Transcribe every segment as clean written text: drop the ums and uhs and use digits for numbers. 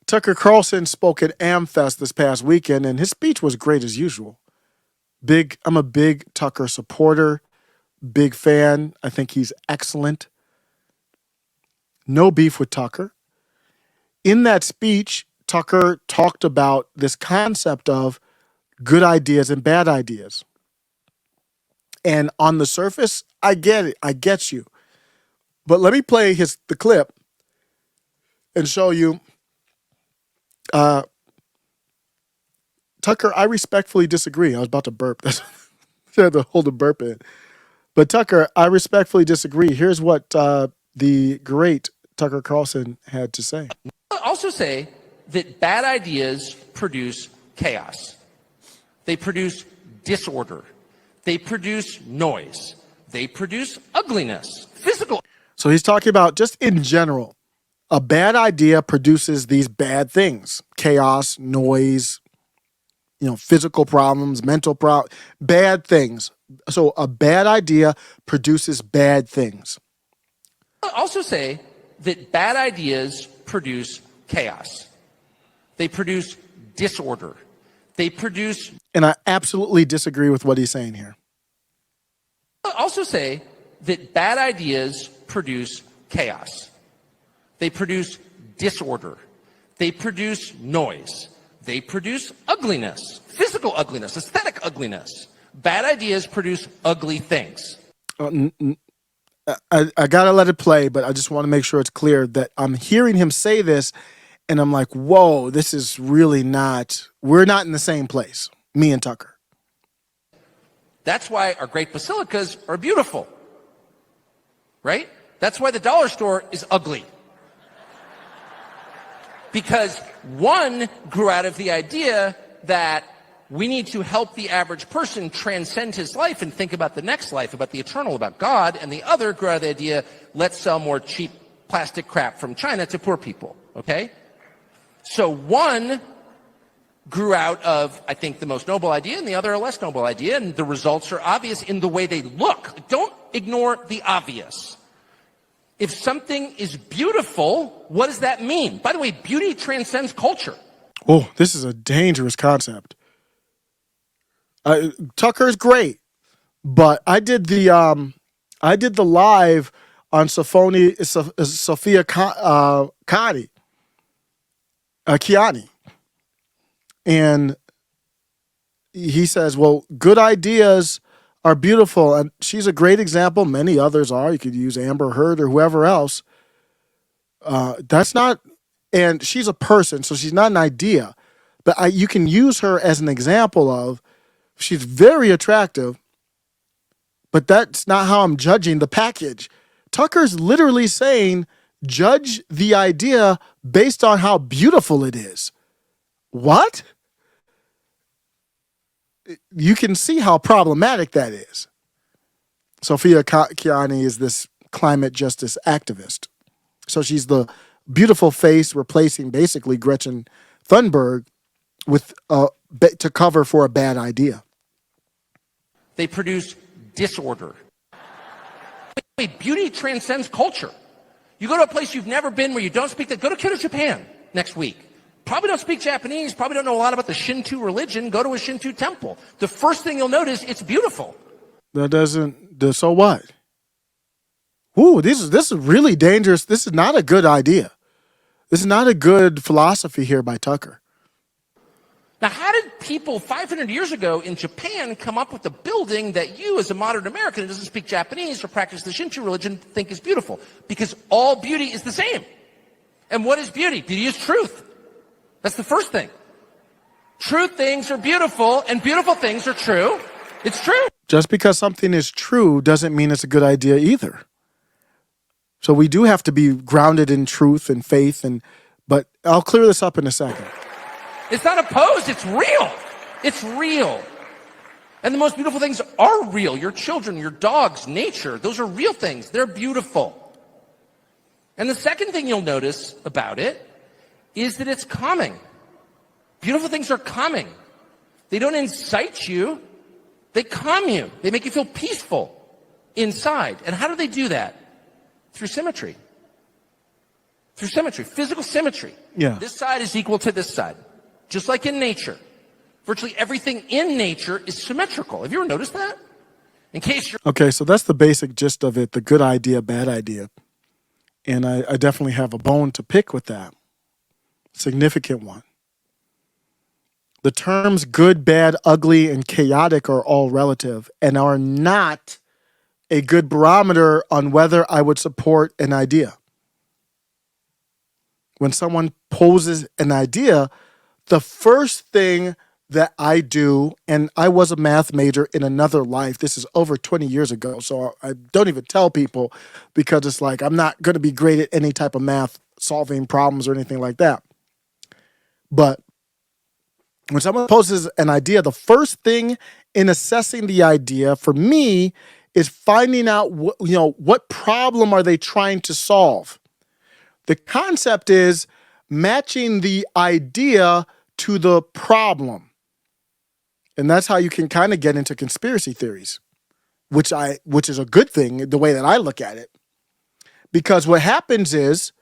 Tucker Carlson spoke at Amfest this past weekend, and his speech was great as usual. I'm a big Tucker supporter, big fan. I think he's excellent. No beef with Tucker. In that speech, Tucker talked about this concept of good ideas and bad ideas. And on the surface, I get it. I get you. But let me play the clip and show you. Tucker, I respectfully disagree. I was about to burp. I had to hold a burp in. But Tucker, I respectfully disagree. Here's what the great Tucker Carlson had to say. I also say that bad ideas produce chaos. They produce disorder. They produce noise. They produce ugliness, physical. So he's talking about just in general, a bad idea produces these bad things: chaos, noise, physical problems, mental problems, bad things. So a bad idea produces bad things. I also say that bad ideas produce chaos. They produce disorder. They produce. And I absolutely disagree with what he's saying here. I also say that bad ideas produce chaos. They produce disorder. They produce noise. They produce ugliness, physical ugliness, aesthetic ugliness. Bad ideas produce ugly things. I got to let it play, but I just want to make sure it's clear that I'm hearing him say this, and I'm like, whoa, this is really not, we're not in the same place, me and Tucker. That's why our great basilicas are beautiful, right? That's why the dollar store is ugly. Because one grew out of the idea that we need to help the average person transcend his life and think about the next life, about the eternal, about God. And the other grew out of the idea, let's sell more cheap plastic crap from China to poor people, okay? So one grew out of, I think, the most noble idea, and the other a less noble idea, and the results are obvious in the way they look. Don't ignore the obvious. If something is beautiful, what does that mean? By the way, beauty transcends culture. Oh, this is a dangerous concept. Tucker's great, but I did the live on Sophia Kiani, and he says, "Well, good ideas are beautiful," and she's a great example. Many others are. You could use Amber Heard or whoever else. That's not, and she's a person, so she's not an idea. But you can use her as an example of. She's very attractive, but that's not how I'm judging the package. Tucker's literally saying, judge the idea based on how beautiful it is. What? You can see how problematic that is. Sophia Kiani is this climate justice activist. So she's the beautiful face replacing basically Gretchen Thunberg with to cover for a bad idea. They produce disorder. Wait, beauty transcends culture. You go to a place you've never been where you don't speak that. Go to Kyoto, Japan next week. Probably don't speak Japanese. Probably don't know a lot about the Shinto religion. Go to a Shinto temple. The first thing you'll notice, it's beautiful. That doesn't. So what? Ooh, this is really dangerous. This is not a good idea. This is not a good philosophy here by Tucker. Now, how did people 500 years ago in Japan come up with the building that you, as a modern American who doesn't speak Japanese or practice the Shinto religion, think is beautiful? Because all beauty is the same. And what is beauty? Beauty is truth. That's the first thing. True things are beautiful, and beautiful things are true. It's true. Just because something is true doesn't mean it's a good idea either. So we do have to be grounded in truth and faith, but I'll clear this up in a second. It's not opposed, it's real. It's real. And the most beautiful things are real. Your children, your dogs, nature, those are real things. They're beautiful. And the second thing you'll notice about it is that it's calming. Beautiful things are calming. They don't incite you. They calm you. They make you feel peaceful inside. And how do they do that? Through symmetry. Through symmetry, physical symmetry. Yeah. This side is equal to this side. Just like in nature. Virtually everything in nature is symmetrical. Have you ever noticed that? In case you're... Okay, so that's the basic gist of it, the good idea, bad idea. And I definitely have a bone to pick with that. Significant one. The terms good, bad, ugly, and chaotic are all relative and are not a good barometer on whether I would support an idea. When someone poses an idea, the first thing that I do, and I was a math major in another life. This is over 20 years ago, so I don't even tell people because it's like I'm not going to be great at any type of math, solving problems or anything like that. But when someone poses an idea, the first thing in assessing the idea for me is finding out what problem are they trying to solve. The concept is matching the idea to the problem. And that's how you can kind of get into conspiracy theories, which is a good thing, the way that I look at it. Because what happens is,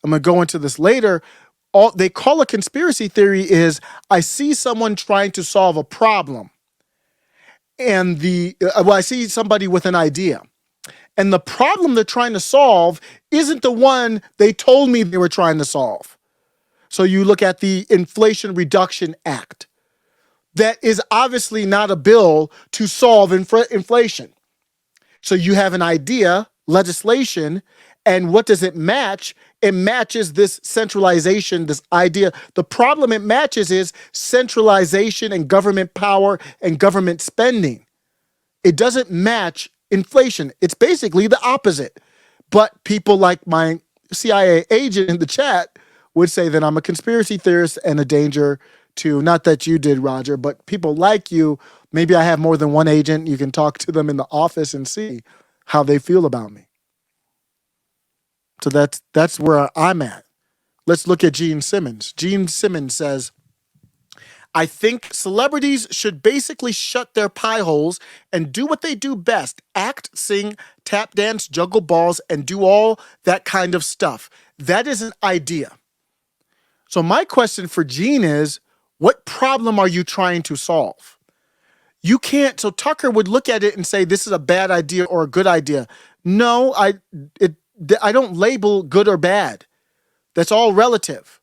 I'm going to go into this later, all they call a conspiracy theory is I see someone trying to solve a problem. And I see somebody with an idea. And the problem they're trying to solve isn't the one they told me they were trying to solve. So you look at the Inflation Reduction Act. That is obviously not a bill to solve inflation. So you have an idea, legislation, and what does it match? It matches this centralization, this idea. The problem it matches is centralization and government power and government spending. It doesn't match inflation. It's basically the opposite. But people like my CIA agent in the chat would say that I'm a conspiracy theorist and a danger to, not that you did, Roger, but people like you. Maybe I have more than one agent. You can talk to them in the office and see how they feel about me. So that's where I'm at. Let's look at Gene Simmons. Gene Simmons says, I think celebrities should basically shut their pie holes and do what they do best. Act, sing, tap dance, juggle balls, and do all that kind of stuff. That is an idea. So my question for Gene is, what problem are you trying to solve? You can't, so Tucker would look at it and say, this is a bad idea or a good idea. No, I don't label good or bad. That's all relative.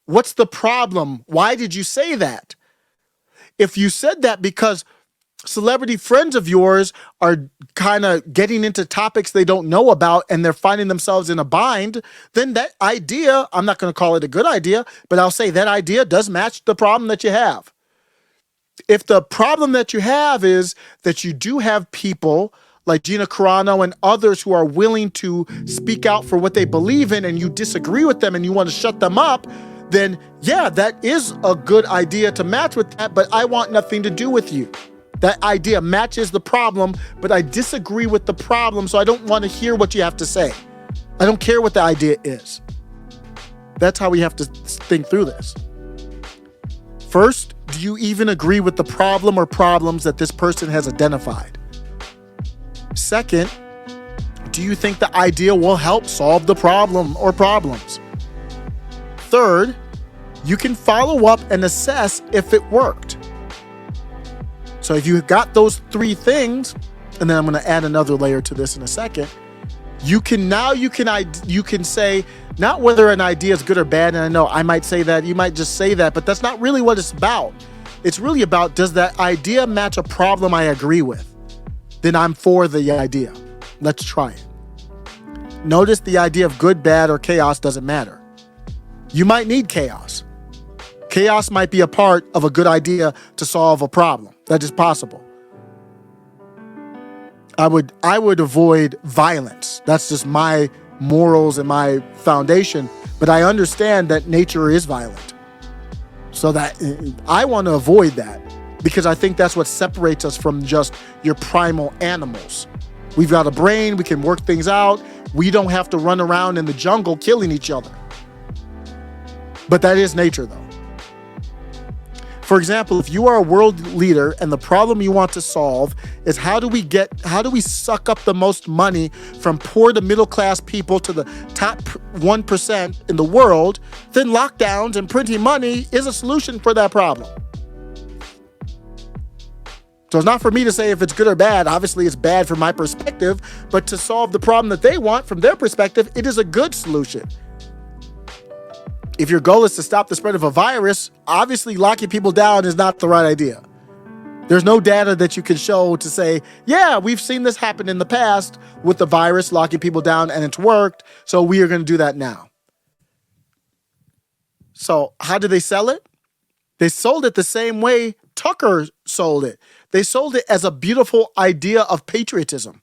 What's the problem? Why did you say that? If you said that because celebrity friends of yours are kind of getting into topics they don't know about and they're finding themselves in a bind, then that idea, I'm not going to call it a good idea, but I'll say that idea does match the problem that you have. If the problem that you have is that you do have people like Gina Carano and others who are willing to speak out for what they believe in and you disagree with them and you want to shut them up, then yeah, that is a good idea to match with that, but I want nothing to do with you. That idea matches the problem, but I disagree with the problem, so I don't want to hear what you have to say. I don't care what the idea is. That's how we have to think through this. First, do you even agree with the problem or problems that this person has identified? Second, do you think the idea will help solve the problem or problems? Third, you can follow up and assess if it worked. So if you got those three things, and then I'm going to add another layer to this in a second, you can say not whether an idea is good or bad. And I know I might say that, you might just say that, but that's not really what it's about. It's really about, does that idea match a problem I agree with? Then I'm for the idea. Let's try it. Notice the idea of good, bad, or chaos doesn't matter. You might need chaos. Chaos might be a part of a good idea to solve a problem. That is possible. I would avoid violence. That's just my morals and my foundation. But I understand that nature is violent. So that I want to avoid that because I think that's what separates us from just your primal animals. We've got a brain. We can work things out. We don't have to run around in the jungle killing each other. But that is nature, though. For example, if you are a world leader and the problem you want to solve is how do we suck up the most money from poor to middle class people to the top 1% in the world, then lockdowns and printing money is a solution for that problem. So it's not for me to say if it's good or bad. Obviously, it's bad from my perspective, but to solve the problem that they want from their perspective, it is a good solution. If your goal is to stop the spread of a virus, obviously locking people down is not the right idea. There's no data that you can show to say, yeah, we've seen this happen in the past with the virus locking people down and it's worked, so we are going to do that now. So how did they sell it? They sold it the same way Tucker sold it. They sold it as a beautiful idea of patriotism,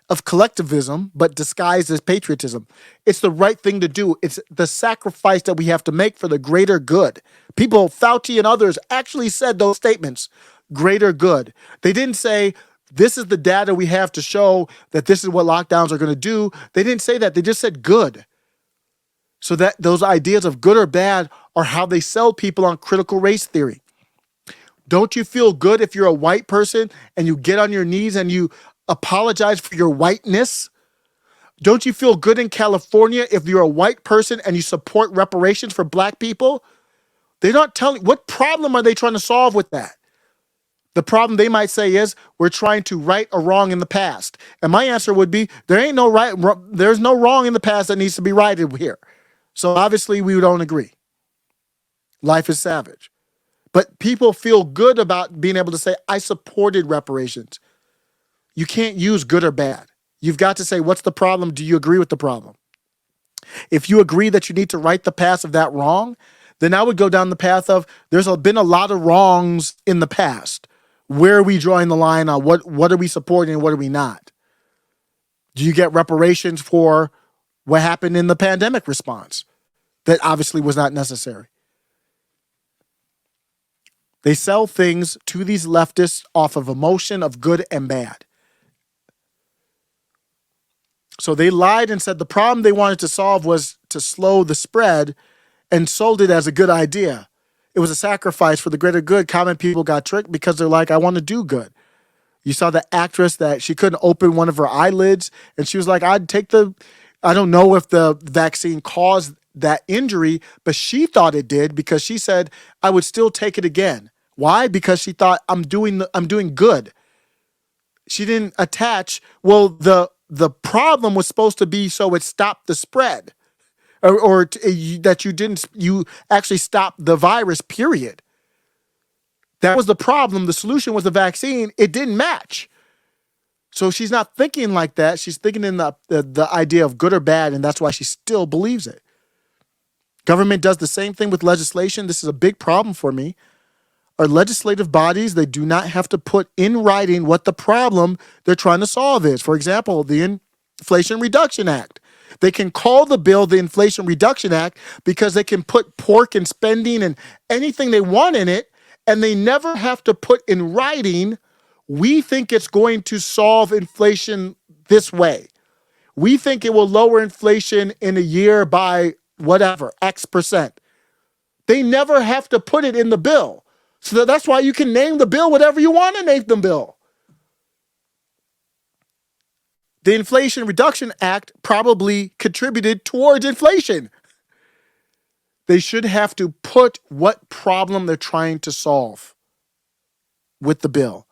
of collectivism, but disguised as patriotism. It's the right thing to do. It's the sacrifice that we have to make for the greater good. People, Fauci and others, actually said those statements, greater good. They didn't say, this is the data we have to show that this is what lockdowns are going to do. They didn't say that. They just said good. So that those ideas of good or bad are how they sell people on critical race theory. Don't you feel good if you're a white person and you get on your knees and you apologize for your whiteness? Don't you feel good in California if you're a white person and you support reparations for black people? They're not telling, what problem are they trying to solve with that? The problem they might say is we're trying to right a wrong in the past. And my answer would be there's no wrong in the past that needs to be righted here. So obviously we don't agree. Life is savage. But people feel good about being able to say, I supported reparations. You can't use good or bad. You've got to say, what's the problem? Do you agree with the problem? If you agree that you need to right the past of that wrong, then I would go down the path of there's been a lot of wrongs in the past. Where are we drawing the line on what are we supporting and what are we not? Do you get reparations for what happened in the pandemic response? That obviously was not necessary. They sell things to these leftists off of emotion of good and bad. So they lied and said the problem they wanted to solve was to slow the spread and sold it as a good idea. It was a sacrifice for the greater good. Common people got tricked because they're like, I want to do good. You saw the actress that she couldn't open one of her eyelids and she was like, I don't know if the vaccine caused that injury, but she thought it did because she said, I would still take it again. Why? Because she thought I'm doing good. She didn't attach, well, the problem was supposed to be so it stopped the spread or that you actually stopped the virus, period. That was the problem. The solution was the vaccine. It didn't match. So she's not thinking like that. She's thinking in the idea of good or bad, and that's why she still believes it. Government does the same thing with legislation. This is a big problem for me. Our legislative bodies, they do not have to put in writing what the problem they're trying to solve is. For example, the Inflation Reduction Act. They can call the bill the Inflation Reduction Act because they can put pork and spending and anything they want in it, and they never have to put in writing, we think it's going to solve inflation this way. We think it will lower inflation in a year by whatever, X percent. They never have to put it in the bill. So that's why you can name the bill whatever you want to name the bill. The Inflation Reduction Act probably contributed towards inflation. They should have to put what problem they're trying to solve with the bill.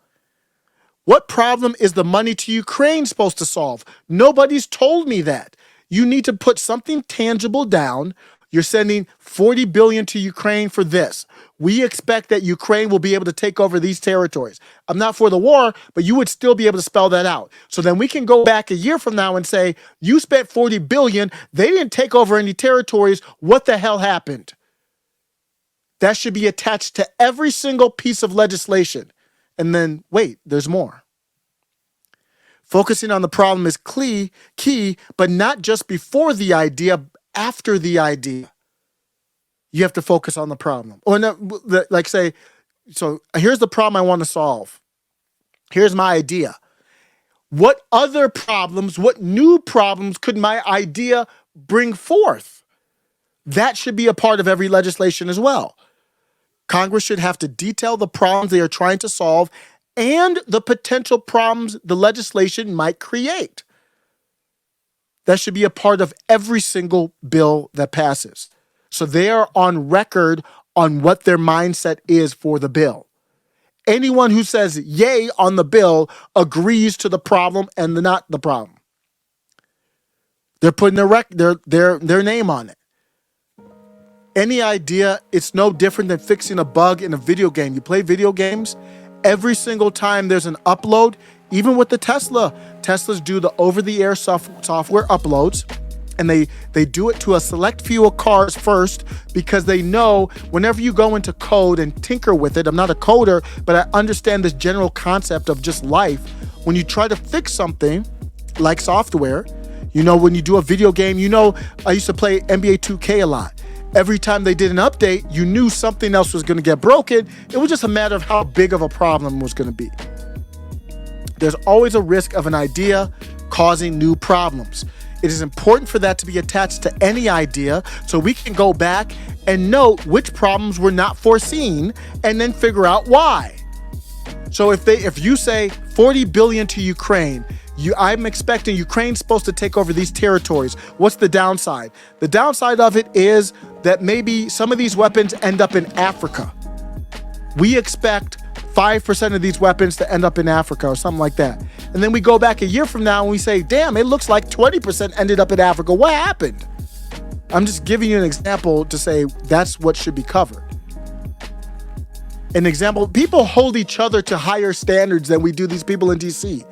What problem is the money to Ukraine supposed to solve? Nobody's told me that. You need to put something tangible down. You're sending $40 billion to Ukraine for this. We expect that Ukraine will be able to take over these territories. I'm not for the war, but you would still be able to spell that out. So then we can go back a year from now and say, you spent $40 billion. They didn't take over any territories. What the hell happened? That should be attached to every single piece of legislation. And then, wait, there's more. Focusing on the problem is key, but not just before the idea, after the idea. You have to focus on the problem. Or no, like say, so here's the problem I want to solve. Here's my idea. What other problems, what new problems could my idea bring forth? That should be a part of every legislation as well. Congress should have to detail the problems they are trying to solve and the potential problems the legislation might create. That should be a part of every single bill that passes. So they are on record on what their mindset is for the bill. Anyone who says yay on the bill agrees to the problem and not the problem. They're putting their name on it. Any idea, it's no different than fixing a bug in a video game. You play video games, every single time there's an upload, even with the Teslas do the over-the-air software uploads, and they do it to a select few of cars first because they know whenever you go into code and tinker with it, I'm not a coder, but I understand this general concept of just life. When you try to fix something like software, when you do a video game, I used to play NBA 2K a lot. Every time they did an update, you knew something else was going to get broken. It was just a matter of how big of a problem it was going to be. There's always a risk of an idea causing new problems. It is important for that to be attached to any idea so we can go back and note which problems were not foreseen and then figure out why. So if you say $40 billion to Ukraine, I'm expecting Ukraine's supposed to take over these territories. What's the downside? The downside of it is that maybe some of these weapons end up in Africa. We expect 5% of these weapons to end up in Africa or something like that. And then we go back a year from now and we say, damn, it looks like 20% ended up in Africa. What happened? I'm just giving you an example to say that's what should be covered. An example, people hold each other to higher standards than we do these people in DC.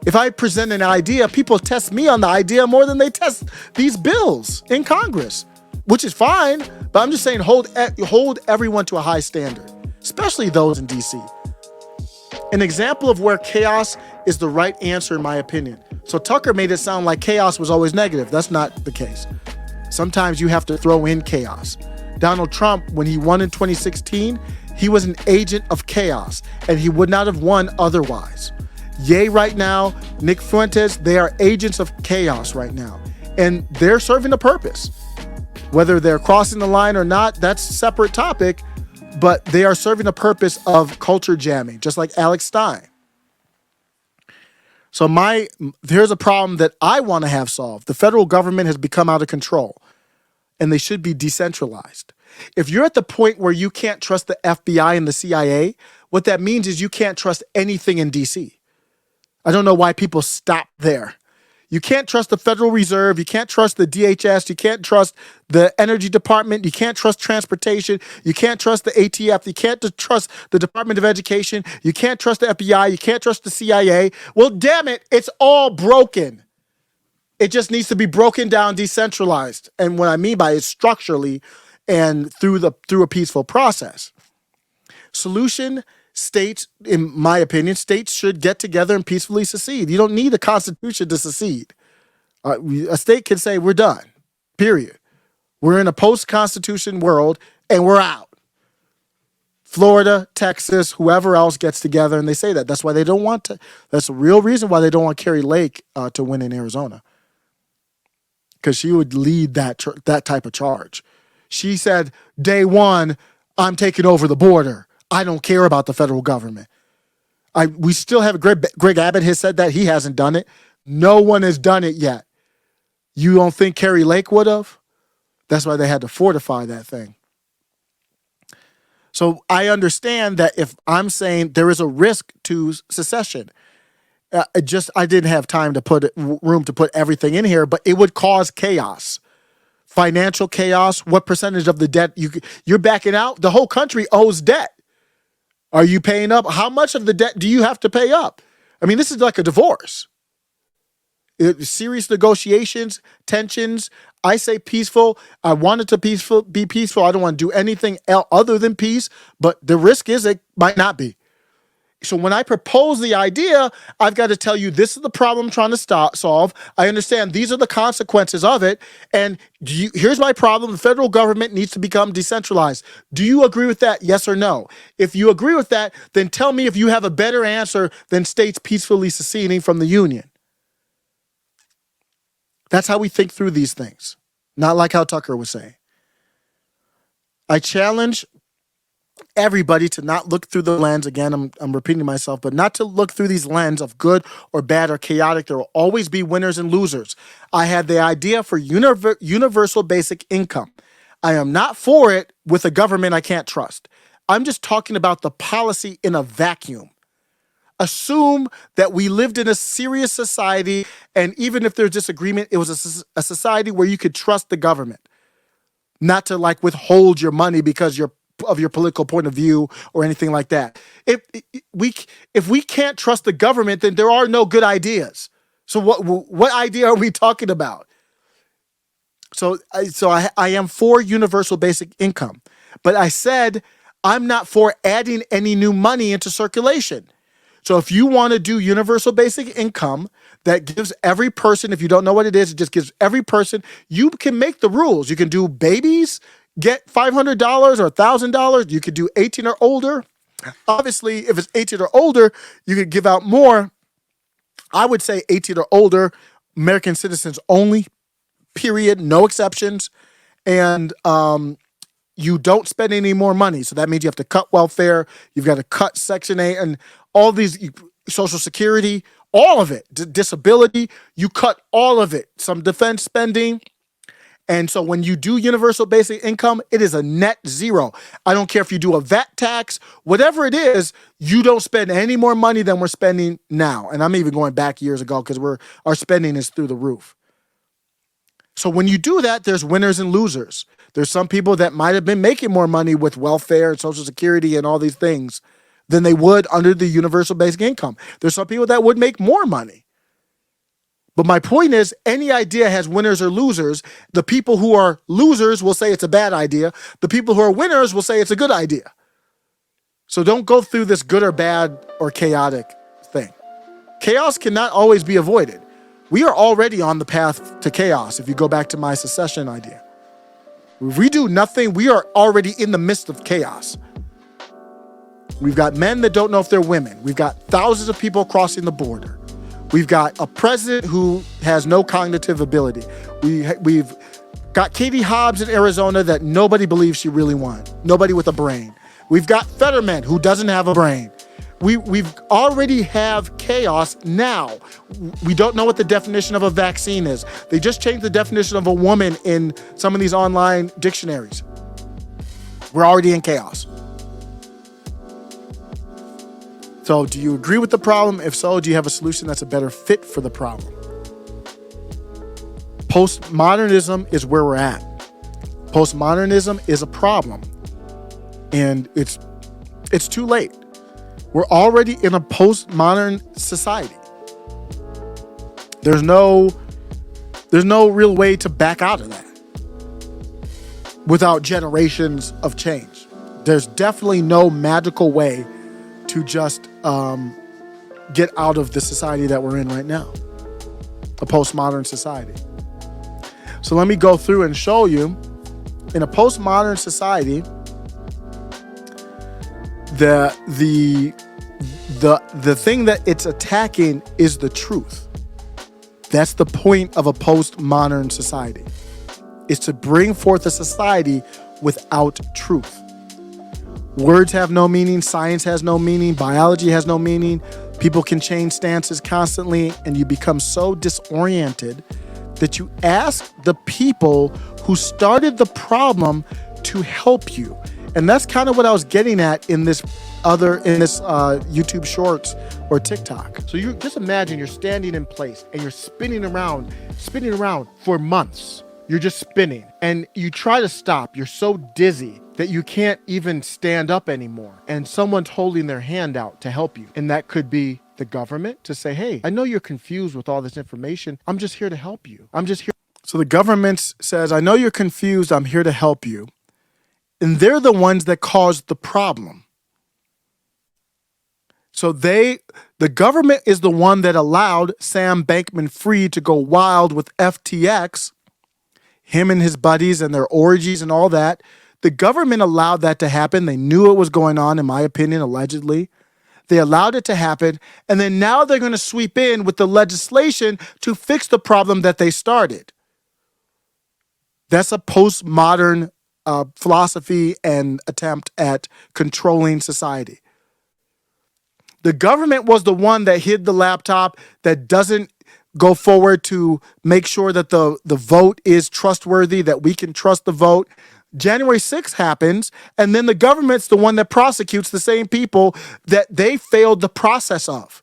If I present an idea, people test me on the idea more than they test these bills in Congress, which is fine. But I'm just saying hold everyone to a high standard, especially those in DC. An example of where chaos is the right answer, in my opinion. So Tucker made it sound like chaos was always negative. That's not the case. Sometimes you have to throw in chaos. Donald Trump, when he won in 2016, he was an agent of chaos, and he would not have won otherwise. Ye right now, Nick Fuentes, they are agents of chaos right now, and they're serving a purpose. Whether they're crossing the line or not, that's a separate topic, but they are serving a purpose of culture jamming, just like Alex Stein. So here's a problem that I want to have solved. The federal government has become out of control, and they should be decentralized. If you're at the point where you can't trust the FBI and the CIA, what that means is you can't trust anything in DC. I don't know why people stop there. You can't trust the Federal Reserve. You can't trust the DHS. You can't trust the Energy Department. You can't trust transportation. You can't trust the ATF. You can't trust the Department of Education. You can't trust the FBI. You can't trust the CIA. Well, damn it, it's all broken. It just needs to be broken down, decentralized. And what I mean by it, structurally and through a peaceful process. Solution: states, in my opinion, states should get together and peacefully secede. You don't need a constitution to secede. A state can say, we're done, period. We're in a post-constitution world and we're out. Florida, Texas, whoever else gets together and they say that. That's why they don't want to. That's the real reason why they don't want Carrie Lake to win in Arizona. Because she would lead that type of charge. She said, day one, I'm taking over the border. I don't care about the federal government. We still have Greg Abbott has said that. He hasn't done it. No one has done it yet. You don't think Carrie Lake would have? That's why they had to fortify that thing. So I understand that if I'm saying there is a risk to secession, I didn't have time to room to put everything in here, but it would cause chaos. Financial chaos. What percentage of the debt you're backing out? The whole country owes debt. Are you paying up? How much of the debt do you have to pay up? I mean, this is like a divorce. Serious negotiations, tensions. I say peaceful. I want it to be peaceful. I don't want to do anything other than peace, but the risk is it might not be. So when I propose the idea, I've got to tell you, this is the problem I'm trying to solve. I understand these are the consequences of it. And here's my problem. The federal government needs to become decentralized. Do you agree with that? Yes or no? If you agree with that, then tell me if you have a better answer than states peacefully seceding from the union. That's how we think through these things. Not like how Tucker was saying. I challenge everybody to not look through the lens. Again, I'm repeating myself, but not to look through these lens of good or bad or chaotic. There will always be winners and losers. I had the idea for universal basic income. I am not for it with a government I can't trust. I'm just talking about the policy in a vacuum. Assume that we lived in a serious society, and even if there's disagreement, it was a society where you could trust the government, not to like withhold your money because of your political point of view or anything like that. If we can't trust the government, then there are no good ideas. So what idea are we talking about? So I am for universal basic income, but I said I'm not for adding any new money into circulation. So if you want to do universal basic income that gives every person, if you don't know what it is, it just gives every person, you can make the rules. You can do babies get $500 or $1,000. You could do 18 or older. Obviously, if it's 18 or older, you could give out more. I would say 18 or older, American citizens only, period, no exceptions. And you don't spend any more money. So that means you have to cut welfare. You've got to cut Section 8 and all these, Social Security, all of it, disability, you cut all of it, some defense spending. And so when you do universal basic income, it is a net zero. I don't care if you do a VAT tax, whatever it is, you don't spend any more money than we're spending now. And I'm even going back years ago because our spending is through the roof. So when you do that, there's winners and losers. There's some people that might have been making more money with welfare and Social Security and all these things than they would under the universal basic income. There's some people that would make more money. But my point is, any idea has winners or losers. The people who are losers will say it's a bad idea. The people who are winners will say it's a good idea. So don't go through this good or bad or chaotic thing. Chaos cannot always be avoided. We are already on the path to chaos if you go back to my secession idea. If we do nothing, we are already in the midst of chaos. We've got men that don't know if they're women. We've got thousands of people crossing the border. We've got a president who has no cognitive ability. We've got Katie Hobbs in Arizona that nobody believes she really won. Nobody with a brain. We've got Fetterman who doesn't have a brain. We've already have chaos now. We don't know what the definition of a vaccine is. They just changed the definition of a woman in some of these online dictionaries. We're already in chaos. So do you agree with the problem? If so, do you have a solution that's a better fit for the problem? Postmodernism is where we're at. Postmodernism is a problem. And it's too late. We're already in a postmodern society. There's no real way to back out of that without generations of change. There's definitely no magical way to just get out of the society that we're in right now, a postmodern society. So let me go through and show you, in a postmodern society, the thing that it's attacking is the truth. That's the point of a postmodern society, is to bring forth a society without truth. Words have no meaning, science has no meaning, biology has no meaning. People can change stances constantly, and you become so disoriented that you ask the people who started the problem to help you. And that's kind of what I was getting at in this YouTube Shorts or TikTok. So you just imagine you're standing in place and you're spinning around for months. You're just spinning and you try to stop. You're so dizzy that you can't even stand up anymore. And someone's holding their hand out to help you. And that could be the government to say, hey, I know you're confused with all this information. I'm just here to help you. I'm just here. So the government says, I know you're confused. I'm here to help you. And they're the ones that caused the problem. So the government is the one that allowed Sam Bankman-Fried to go wild with FTX, him and his buddies and their orgies and all that. The government allowed that to happen. They knew it was going on, in my opinion, allegedly. They allowed it to happen. And then now they're going to sweep in with the legislation to fix the problem that they started. That's a postmodern philosophy and attempt at controlling society. The government was the one that hid the laptop, that doesn't go forward to make sure that the vote is trustworthy, that we can trust the vote. January 6th happens, and then the government's the one that prosecutes the same people that they failed the process of.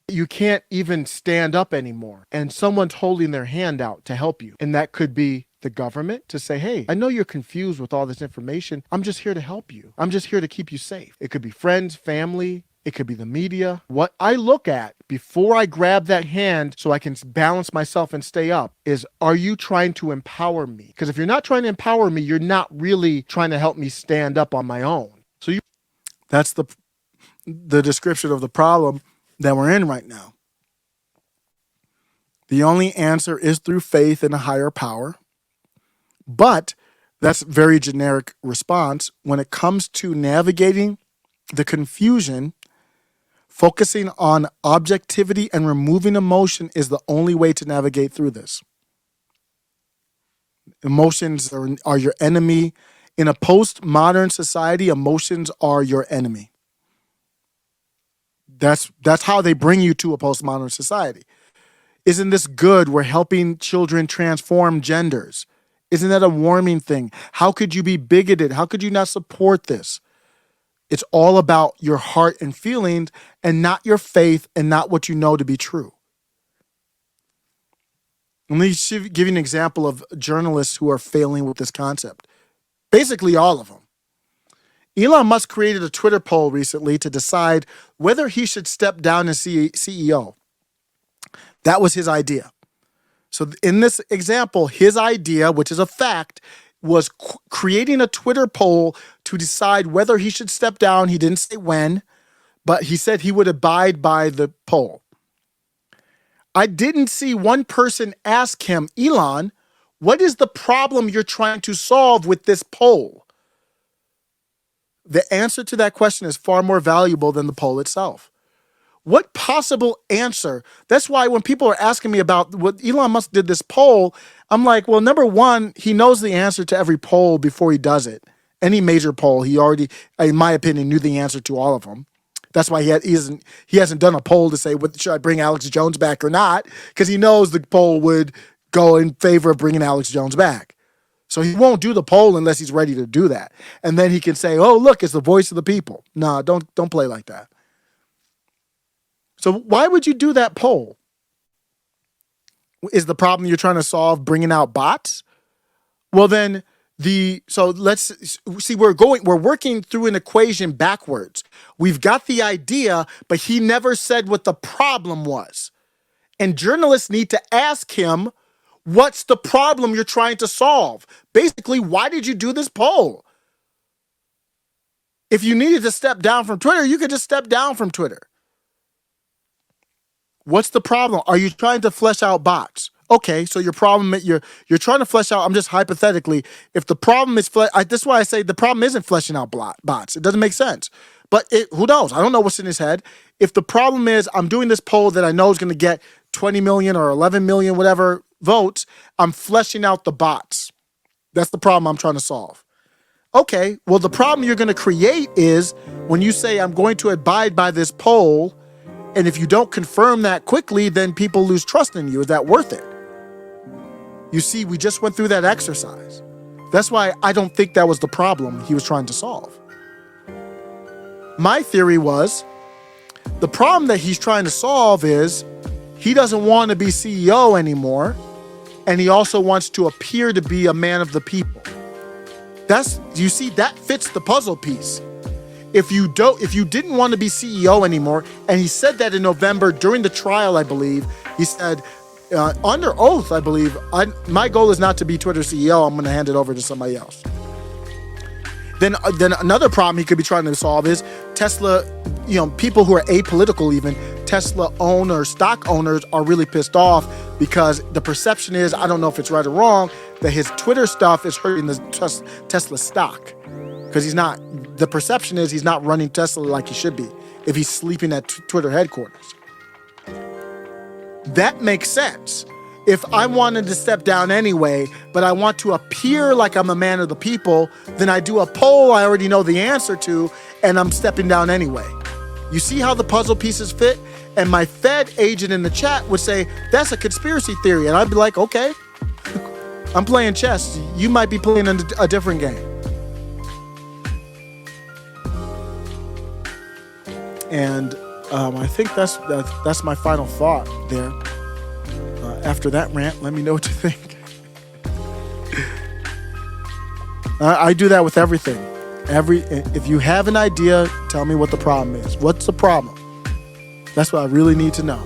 You can't even stand up anymore, and someone's holding their hand out to help you. And that could be the government to say, hey, I know you're confused with all this information. I'm just here to help you. I'm just here to keep you safe. It could be friends, family. It could be the media. What I look at before I grab that hand so I can balance myself and stay up is, are you trying to empower me? Because if you're not trying to empower me, you're not really trying to help me stand up on my own. That's the description of the problem that we're in right now. The only answer is through faith in a higher power. But that's a very generic response. When it comes to navigating the confusion, focusing on objectivity and removing emotion is the only way to navigate through this. Emotions are your enemy. In a postmodern society, emotions are your enemy. That's how they bring you to a postmodern society. Isn't this good? We're helping children transform genders. Isn't that a warming thing? How could you be bigoted? How could you not support this? It's all about your heart and feelings and not your faith and not what you know to be true. Let me give you an example of journalists who are failing with this concept. Basically, all of them. Elon Musk created a Twitter poll recently to decide whether he should step down as CEO. That was his idea. So in this example, his idea, which is a fact, was creating a Twitter poll to decide whether he should step down. He didn't say when, but he said he would abide by the poll. I didn't see one person ask him, Elon, what is the problem you're trying to solve with this poll? The answer to that question is far more valuable than the poll itself. What possible answer? That's why when people are asking me about what Elon Musk did this poll, I'm like, well, number one, he knows the answer to every poll before he does it. Any major poll, he already, in my opinion, knew the answer to all of them. That's why he hasn't done a poll to say, should I bring Alex Jones back or not? Because he knows the poll would go in favor of bringing Alex Jones back. So he won't do the poll unless he's ready to do that. And then he can say, oh, look, it's the voice of the people. No, don't play like that. So why would you do that poll? Is the problem you're trying to solve bringing out bots? Well, then let's see, we're working through an equation backwards. We've got the idea, but he never said what the problem was. And journalists need to ask him, what's the problem you're trying to solve? Basically, why did you do this poll? If you needed to step down from Twitter, you could just step down from Twitter. What's the problem? Are you trying to flesh out bots? Okay, so your problem, you're trying to flesh out, I'm just hypothetically, if the problem is, that's why I say the problem isn't fleshing out bots. It doesn't make sense. But who knows? I don't know what's in his head. If the problem is I'm doing this poll that I know is going to get 20 million or 11 million, whatever votes, I'm fleshing out the bots. That's the problem I'm trying to solve. Okay, well, the problem you're going to create is when you say I'm going to abide by this poll, and if you don't confirm that quickly, then people lose trust in you. Is that worth it? You see, we just went through that exercise. That's why I don't think that was the problem he was trying to solve. My theory was the problem that he's trying to solve is he doesn't want to be CEO anymore, and he also wants to appear to be a man of the people. You see, that fits the puzzle piece. If you didn't want to be CEO anymore, and he said that in November during the trial, I believe, he said, under oath, I believe, my goal is not to be Twitter CEO. I'm going to hand it over to somebody else. Then another problem he could be trying to solve is Tesla, people who are apolitical even, Tesla owners, stock owners are really pissed off because the perception is, I don't know if it's right or wrong, that his Twitter stuff is hurting the Tesla stock. Because the perception is he's not running Tesla like he should be if he's sleeping at Twitter headquarters. That makes sense. If I wanted to step down anyway, but I want to appear like I'm a man of the people, then I do a poll I already know the answer to, and I'm stepping down anyway. You see how the puzzle pieces fit? And my Fed agent in the chat would say, that's a conspiracy theory. And I'd be like, okay, I'm playing chess. You might be playing a different game. And I think that's my final thought there. After that rant, let me know what you think. I do that with everything. If you have an idea, tell me what the problem is. What's the problem? That's what I really need to know.